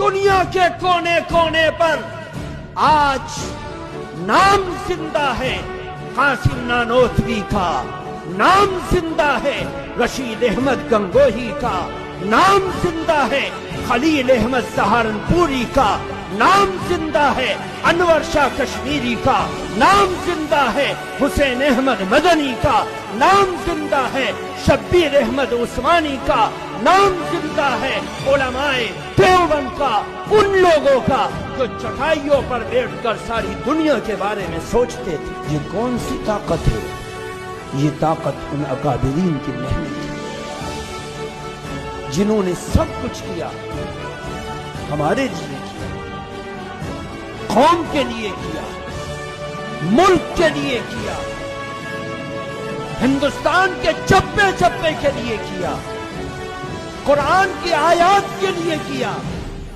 دنیا کے کونے کونے پر آج نام زندہ ہے قاسم نانوتوی کا، نام زندہ ہے رشید احمد گنگوہی کا، نام زندہ ہے خلیل احمد سہارنپوری کا، نام زندہ ہے انور شاہ کشمیری کا، نام زندہ ہے حسین احمد مدنی کا، نام زندہ ہے شبیر احمد عثمانی کا، نام زندہ ہے علماء دیوبند کا، ان لوگوں کا جو چٹائیوں پر بیٹھ کر ساری دنیا کے بارے میں سوچتے تھے۔ یہ کون سی طاقت ہے؟ یہ طاقت ان اکابرین کی محنت ہے جنہوں نے سب کچھ کیا، ہمارے لیے کیا، قوم کے لیے کیا، ملک کے لیے کیا، ہندوستان کے چپے چپے کے لیے کیا، قرآن کی آیات کے لیے کیا۔